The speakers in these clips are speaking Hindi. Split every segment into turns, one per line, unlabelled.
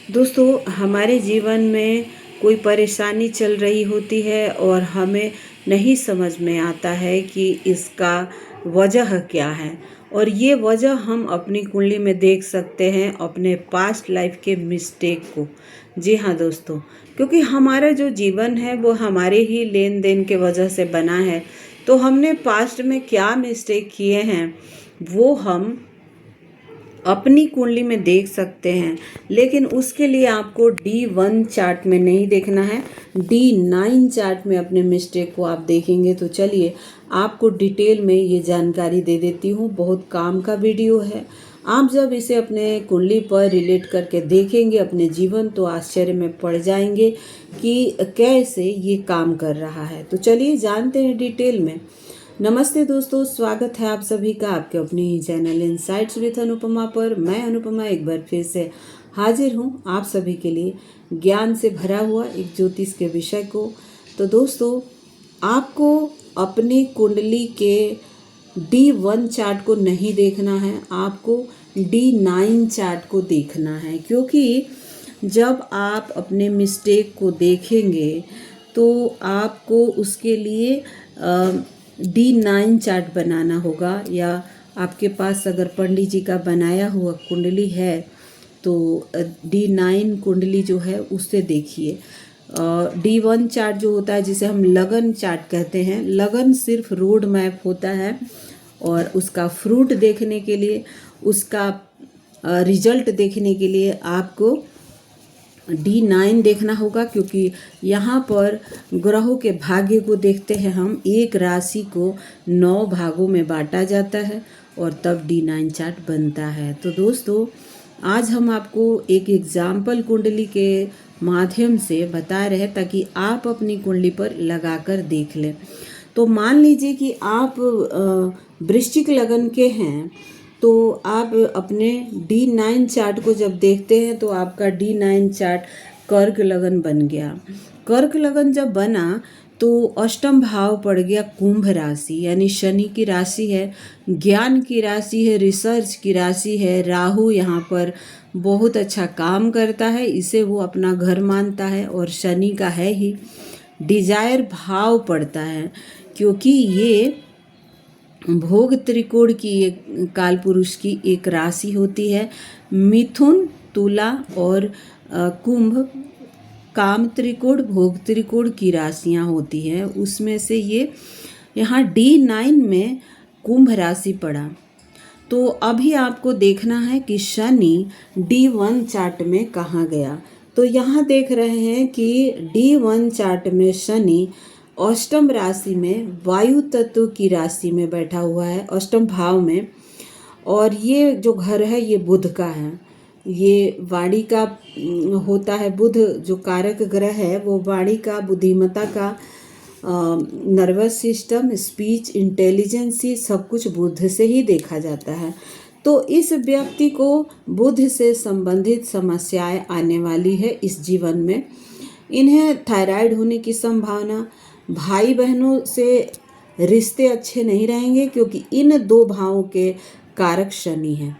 दोस्तों, हमारे जीवन में कोई परेशानी चल रही होती है और हमें नहीं समझ में आता है कि इसका वजह क्या है। और ये वजह हम अपनी कुंडली में देख सकते हैं, अपने पास्ट लाइफ के मिस्टेक को। जी हाँ दोस्तों, क्योंकि हमारा जो जीवन है वो हमारे ही लेन देन के वजह से बना है। तो हमने पास्ट में क्या मिस्टेक किए हैं वो हम अपनी कुंडली में देख सकते हैं। लेकिन उसके लिए आपको D1 चार्ट में नहीं देखना है, D9 चार्ट में अपने मिस्टेक को आप देखेंगे। तो चलिए आपको डिटेल में ये जानकारी दे देती हूँ। बहुत काम का वीडियो है। आप जब इसे अपने कुंडली पर रिलेट करके देखेंगे अपने जीवन, तो आश्चर्य में पड़ जाएंगे कि कैसे ये काम कर रहा है। तो चलिए जानते हैं डिटेल में। नमस्ते दोस्तों, स्वागत है आप सभी का आपके अपने ही चैनल इनसाइट्स विद अनुपमा पर। मैं अनुपमा एक बार फिर से हाजिर हूँ आप सभी के लिए ज्ञान से भरा हुआ एक ज्योतिष के विषय को। तो दोस्तों, आपको अपनी कुंडली के D1 चार्ट को नहीं देखना है, आपको D9 चार्ट को देखना है। क्योंकि जब आप अपने मिस्टेक को देखेंगे तो आपको उसके लिए D9 चार्ट बनाना होगा, या आपके पास अगर पंडित जी का बनाया हुआ कुंडली है तो D9 कुंडली जो है उससे देखिए। D1 चार्ट जो होता है, जिसे हम लगन चार्ट कहते हैं, लगन सिर्फ रोड मैप होता है। और उसका फ्रूट देखने के लिए, उसका रिजल्ट देखने के लिए आपको D9 देखना होगा। क्योंकि यहाँ पर ग्रहों के भाग्य को देखते हैं हम। एक राशि को 9 भागों में बांटा जाता है और तब D9 चार्ट बनता है। तो दोस्तों, आज हम आपको एक एग्जाम्पल कुंडली के माध्यम से बता रहे हैं ताकि आप अपनी कुंडली पर लगाकर देख लें। तो मान लीजिए कि आप वृश्चिक लगन के हैं, तो आप अपने D9 चार्ट को जब देखते हैं तो आपका D9 चार्ट कर्क लगन बन गया। कर्क लगन जब बना तो अष्टम भाव पड़ गया कुंभ राशि, यानी शनि की राशि है, ज्ञान की राशि है, रिसर्च की राशि है। राहु यहाँ पर बहुत अच्छा काम करता है, इसे वो अपना घर मानता है और शनि का है ही। डिजायर भाव पड़ता है क्योंकि ये भोग त्रिकोण की एक काल पुरुष की एक राशि होती है। मिथुन, तुला और कुंभ काम त्रिकोण, भोग त्रिकोण की राशियां होती हैं। उसमें से ये यहाँ D9 में कुंभ राशि पड़ा। तो अभी आपको देखना है कि शनि D1 चार्ट में कहाँ गया। तो यहाँ देख रहे हैं कि D1 चार्ट में शनि अष्टम राशि में, वायु तत्व की राशि में बैठा हुआ है, अष्टम भाव में। और ये जो घर है ये बुध का है, ये वाणी का होता है। बुध जो कारक ग्रह है वो वाणी का, बुद्धिमत्ता का, नर्वस सिस्टम, स्पीच, इंटेलिजेंस, सब कुछ बुध से ही देखा जाता है। तो इस व्यक्ति को बुध से संबंधित समस्याएं आने वाली है इस जीवन में। इन्हें थायराइड होने की संभावना, भाई बहनों से रिश्ते अच्छे नहीं रहेंगे क्योंकि इन 2 भावों के कारक शनि हैं।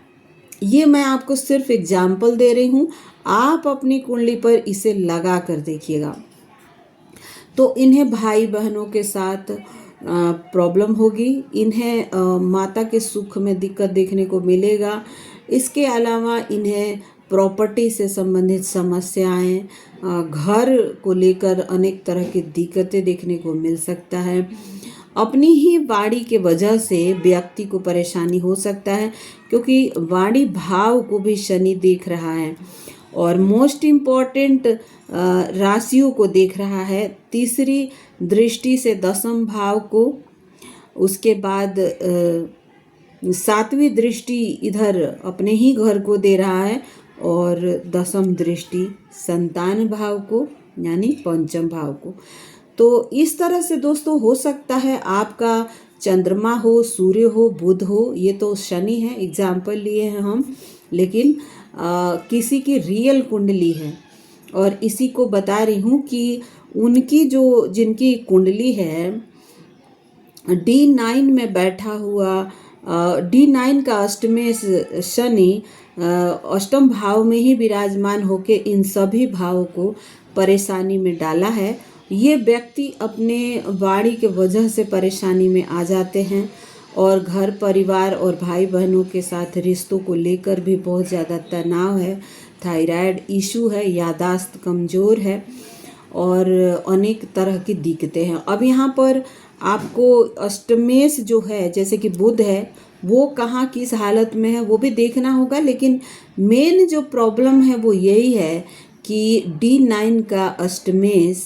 ये मैं आपको सिर्फ एग्जाम्पल दे रही हूँ, आप अपनी कुंडली पर इसे लगा कर देखिएगा। तो इन्हें भाई बहनों के साथ प्रॉब्लम होगी, इन्हें माता के सुख में दिक्कत देखने को मिलेगा। इसके अलावा इन्हें प्रॉपर्टी से संबंधित समस्याएं, घर को लेकर अनेक तरह की दिक्कतें देखने को मिल सकता है। अपनी ही वाणी के वजह से व्यक्ति को परेशानी हो सकता है क्योंकि वाणी भाव को भी शनि देख रहा है। और मोस्ट इम्पॉर्टेंट राशियों को देख रहा है, तीसरी दृष्टि से दसम भाव को, उसके बाद 7वीं दृष्टि इधर अपने ही घर को दे रहा है, और 10वीं दृष्टि संतान भाव को यानी पंचम भाव को। तो इस तरह से दोस्तों हो सकता है आपका चंद्रमा हो, सूर्य हो, बुध हो, ये तो शनि है, एग्जाम्पल लिए हैं हम। लेकिन किसी की रियल कुंडली है और इसी को बता रही हूँ कि उनकी जो जिनकी कुंडली है D9 में बैठा हुआ, D9 का अष्टमेश शनि अष्टम भाव में ही विराजमान होके इन सभी भावों को परेशानी में डाला है। ये व्यक्ति अपने वाणी के वजह से परेशानी में आ जाते हैं और घर परिवार और भाई बहनों के साथ रिश्तों को लेकर भी बहुत ज़्यादा तनाव है, थायराइड इशू है, यादाश्त कमज़ोर है और अनेक तरह की दिक्कतें हैं। अब यहाँ पर आपको अष्टमेश जो है, जैसे कि बुध है, वो कहाँ किस हालत में है वो भी देखना होगा, लेकिन मेन जो प्रॉब्लम है वो यही है कि D9 का अष्टमेश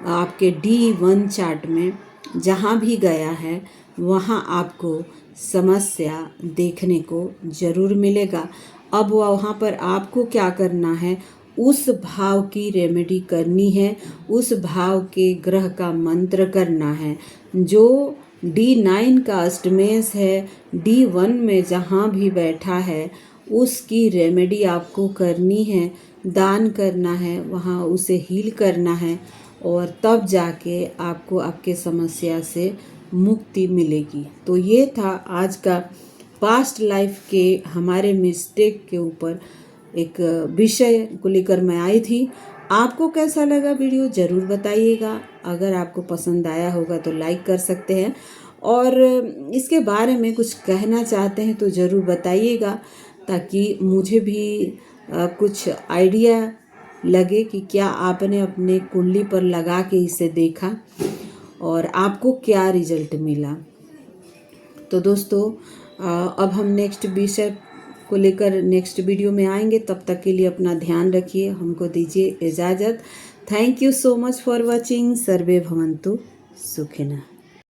आपके D1 चार्ट में जहाँ भी गया है वहाँ आपको समस्या देखने को ज़रूर मिलेगा। अब वहाँ पर आपको क्या करना है, उस भाव की रेमेडी करनी है, उस भाव के ग्रह का मंत्र करना है। जो D9 का अष्टमेश है, D1 में जहाँ भी बैठा है उसकी रेमेडी आपको करनी है, दान करना है, वहाँ उसे हील करना है और तब जाके आपको आपके समस्या से मुक्ति मिलेगी। तो ये था आज का पास्ट लाइफ के हमारे मिस्टेक के ऊपर एक विषय को लेकर मैं आई थी। आपको कैसा लगा वीडियो ज़रूर बताइएगा। अगर आपको पसंद आया होगा तो लाइक कर सकते हैं और इसके बारे में कुछ कहना चाहते हैं तो ज़रूर बताइएगा, ताकि मुझे भी कुछ आइडिया लगे कि क्या आपने अपने कुंडली पर लगा के इसे देखा और आपको क्या रिजल्ट मिला। तो दोस्तों अब हम नेक्स्ट विषय को लेकर नेक्स्ट वीडियो में आएंगे। तब तक के लिए अपना ध्यान रखिए, हमको दीजिए इजाज़त। Thank you so much for watching. सर्वे भवन्तु सुखिनः।